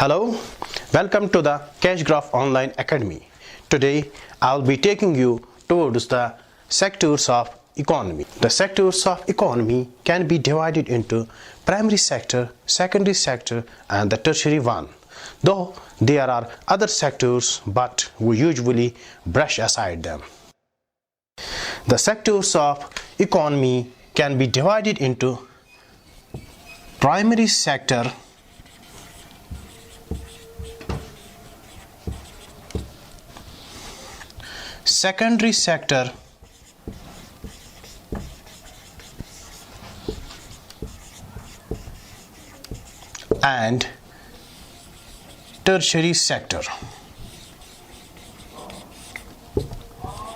Hello, welcome to the KashGraph Online Academy. Today I'll be taking you towards the sectors of economy. The sectors of economy can be divided into primary sector, secondary sector and the tertiary one. Though there are other sectors, but we usually brush aside them. The sectors of economy can be divided into primary sector, secondary sector, and tertiary sector.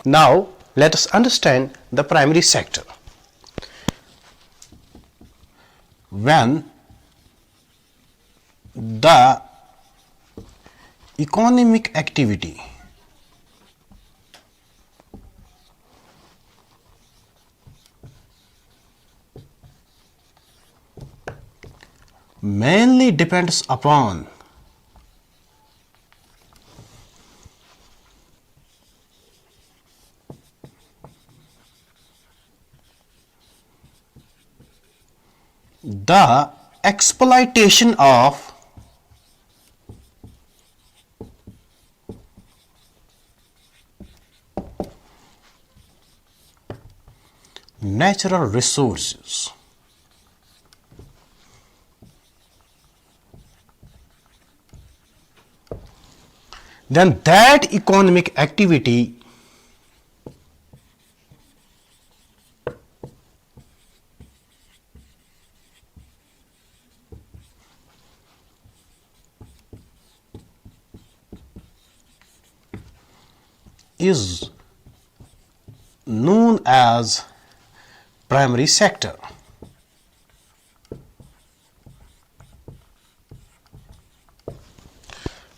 Now let us understand the primary sector. When the economic activity mainly depends upon the exploitation of natural resources, then that economic activity is known as primary sector.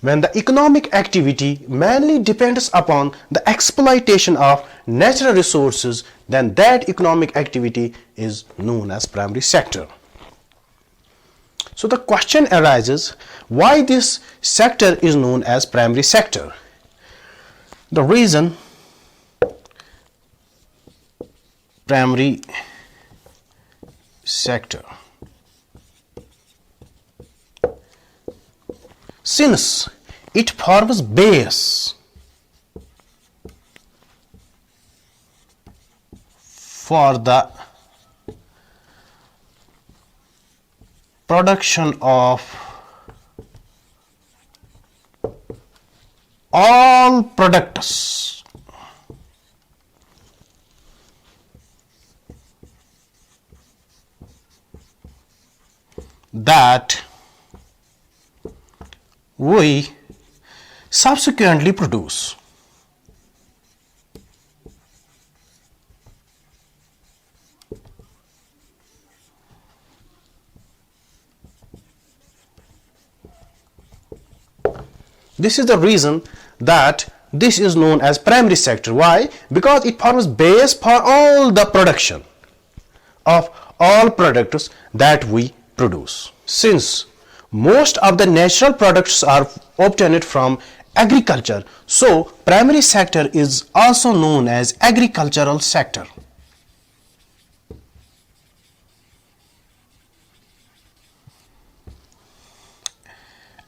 When the economic activity mainly depends upon the exploitation of natural resources, then that economic activity is known as primary sector. So the question arises, why this sector is known as primary sector? The reason primary sector, since it forms base for the production of all products that we subsequently produce. This is the reason that this is known as primary sector. Why? Because it forms base for all the production of all products that we produce. Since most of the natural products are obtained from agriculture, so primary sector is also known as agricultural sector.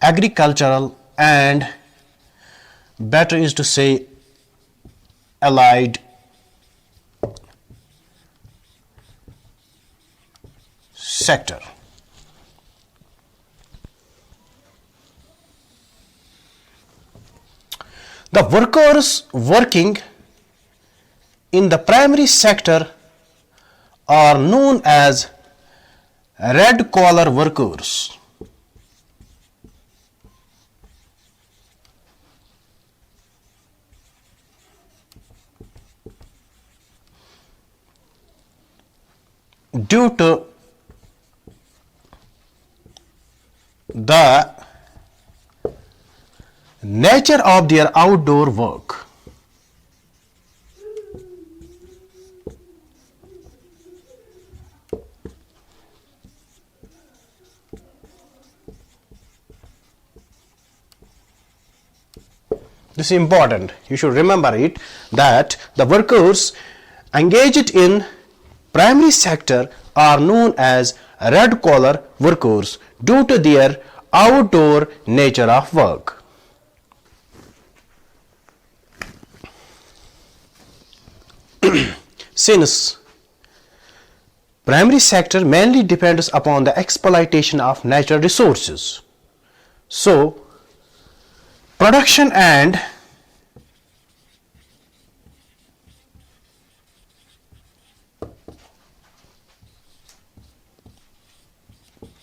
Agricultural, and better is to say allied sector. The workers working in the primary sector are known as red collar workers. Due to the nature of their outdoor work, This is important. You should remember it, that the workers engaged in primary sector are known as red collar workers due to their outdoor nature of work. Since primary sector mainly depends upon the exploitation of natural resources, so production and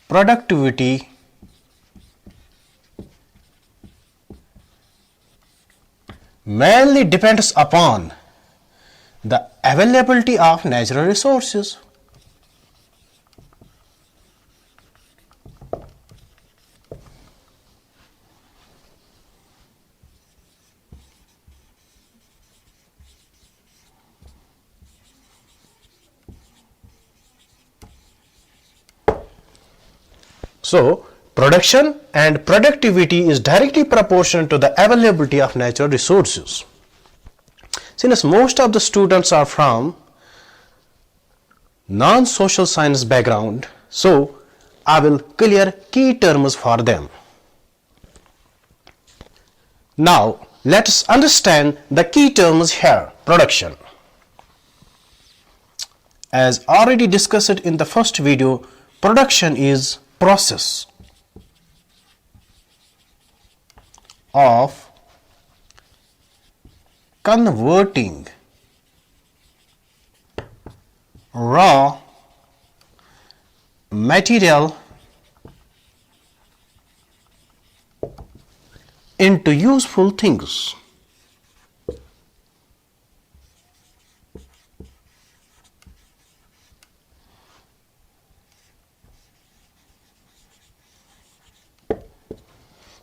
productivity mainly depends upon the availability of natural resources. So, production and productivity is directly proportional to the availability of natural resources. Since most of the students are from non-social science background, so I will clear key terms for them. Now, let us understand the key terms here. Production. As already discussed in the first video, production is process of converting raw material into useful things.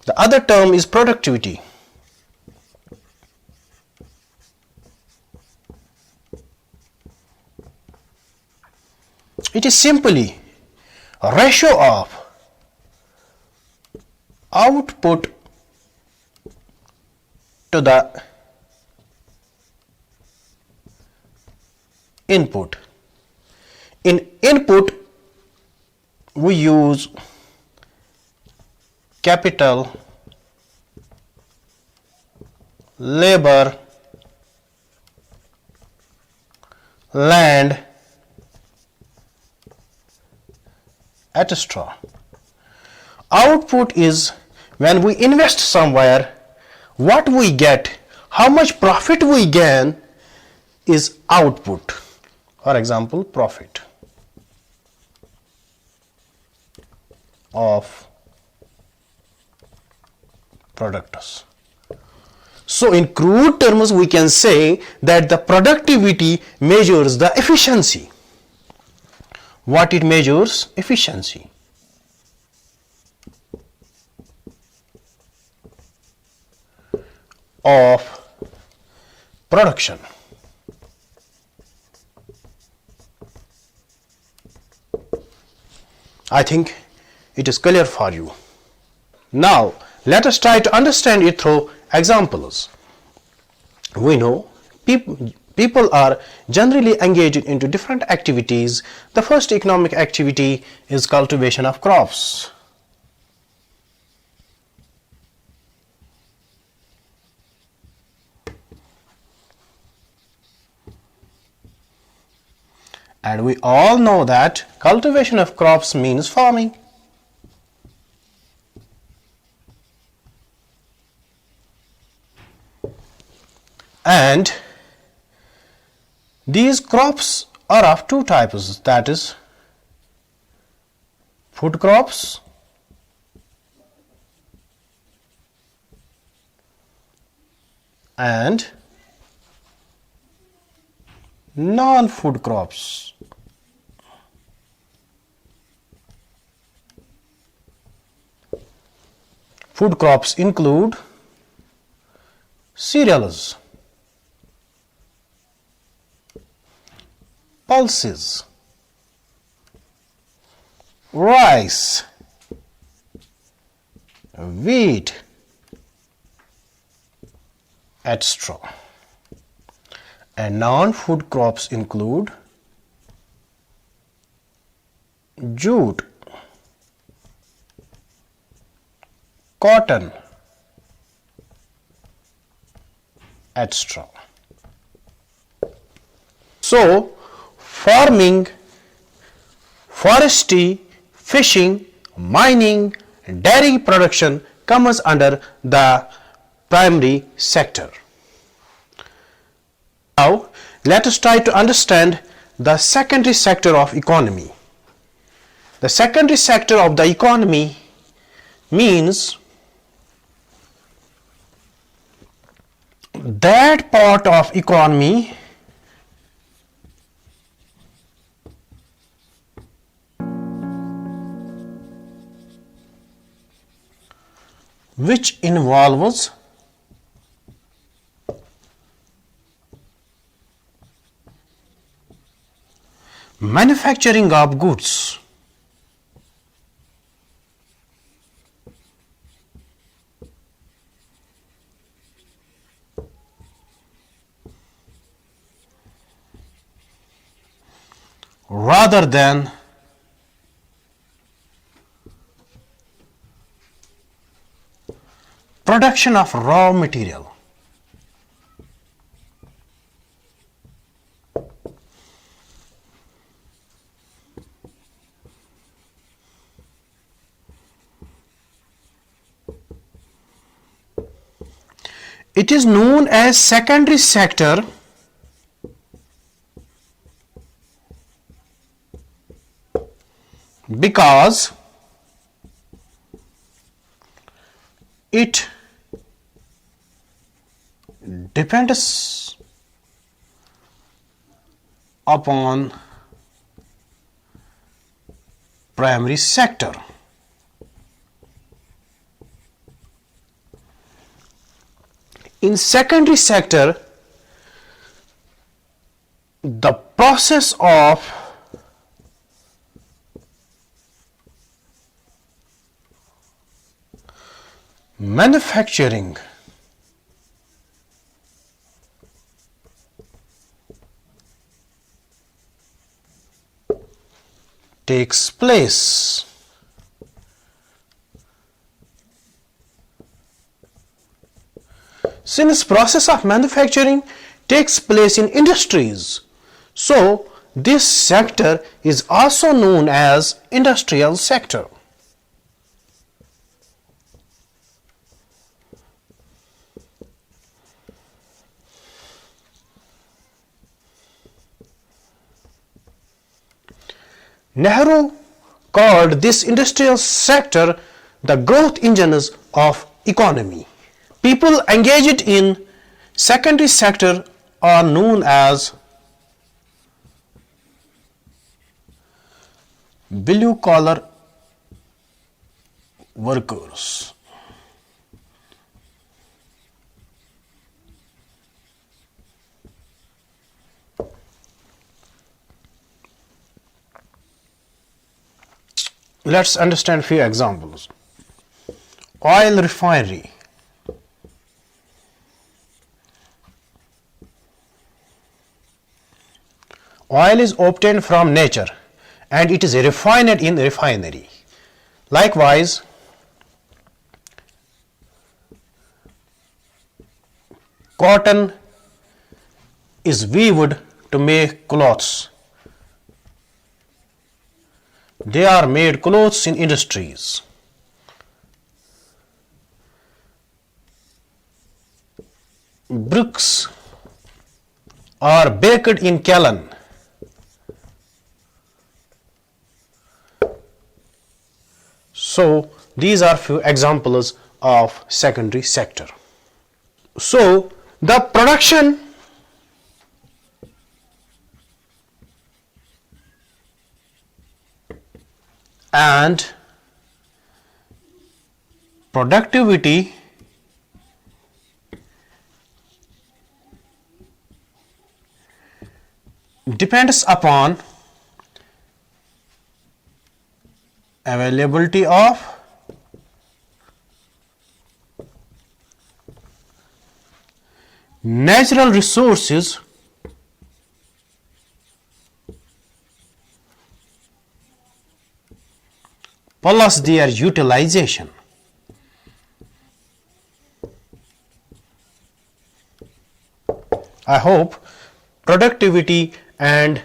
The other term is productivity. It is simply a ratio of output to the input. In input, we use capital, labor, land, etc. Output is when we invest somewhere, what we get, how much profit we gain is output. For example, profit of products. So in crude terms, we can say that the productivity measures the efficiency. What it measures? Efficiency. Of production. I think it is clear for you. Now, let us try to understand it through examples. We know people are generally engaged into different activities. The first economic activity is cultivation of crops. And we all know that cultivation of crops means farming. And these crops are of two types, that is food crops and non-food crops. Food crops include cereals, pulses, rice, wheat, etc. And non-food crops include jute, cotton, etc. So, farming, forestry, fishing, mining, dairy production comes under the primary sector. Now, let us try to understand the secondary sector of economy. The secondary sector of the economy means that part of economy which involves manufacturing of goods, rather than production of raw material. It is known as secondary sector because it depends upon primary sector. In secondary sector, the process of manufacturing takes place. Since process of manufacturing takes place in industries, so this sector is also known as industrial sector. Nehru called this industrial sector the growth engines of economy. People engaged in secondary sector are known as blue collar workers. Let's understand few examples. Oil refinery. Oil is obtained from nature and it is refined in refinery. Likewise, cotton is weaved to make clothes. They are made clothes in industries. Bricks are baked in kiln. So these are few examples of secondary sector. So the production and productivity depends upon availability of natural resources plus their utilization. I hope productivity and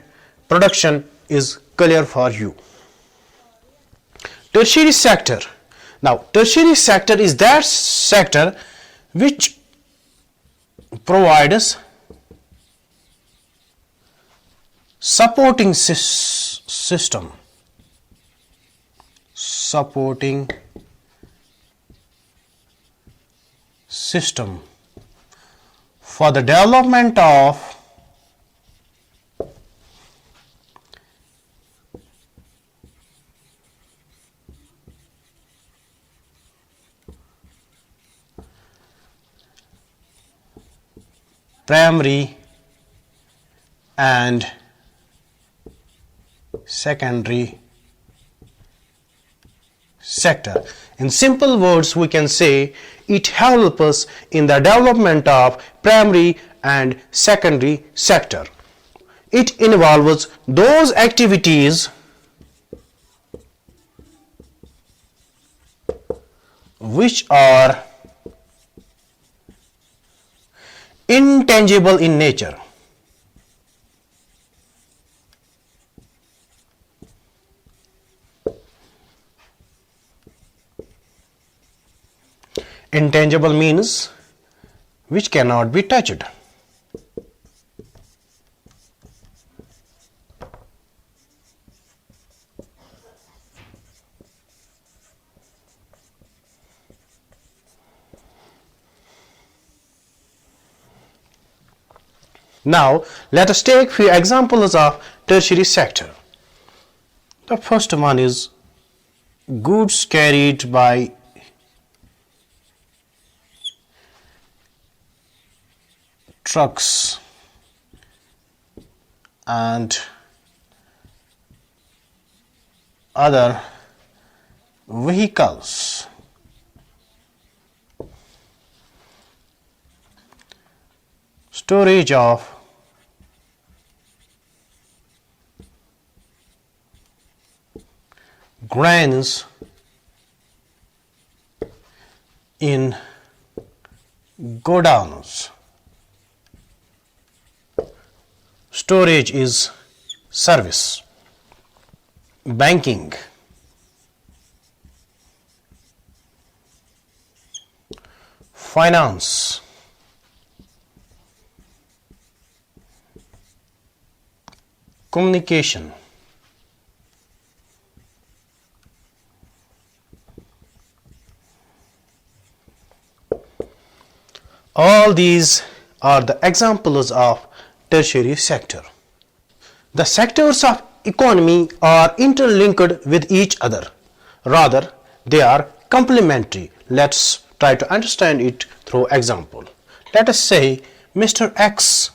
production is clear for you. Tertiary sector. Now, tertiary sector is that sector which provides supporting system for the development of primary and secondary sector. In simple words, we can say it helps us in the development of primary and secondary sector. It involves those activities which are intangible in nature. Intangible means which cannot be touched. Now, let us take few examples of tertiary sector. The first one is goods carried by trucks and other vehicles. Storage of grains in godowns. Storage is service. Banking. Finance. Communication. All these are the examples of tertiary sector. The sectors of economy are interlinked with each other. Rather, they are complementary. Let's try to understand it through example. Let us say Mr. X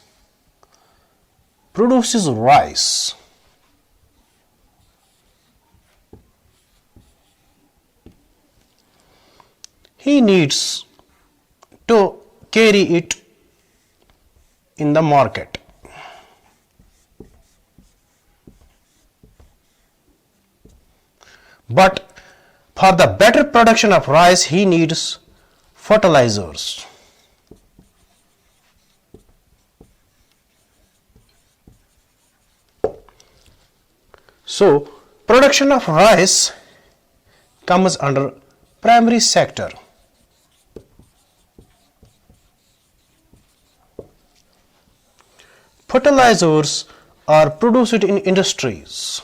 produces rice. He needs to carry it in the market. But for the better production of rice, he needs fertilizers. So, production of rice comes under primary sector. Fertilizers are produced in industries.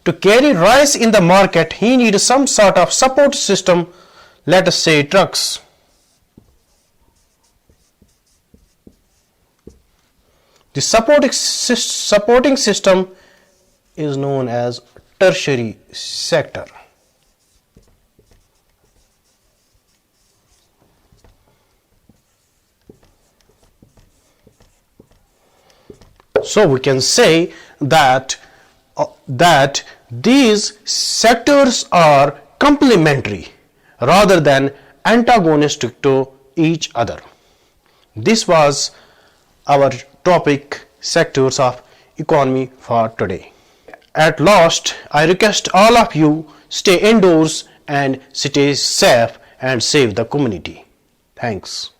To carry rice in the market, he needs some sort of support system, let us say trucks. The supporting system is known as tertiary sector. So we can say that these sectors are complementary. rather than antagonistic to each other. This was our topic, sectors of economy, for today. At last, I request all of you stay indoors and stay safe and save the community. Thanks.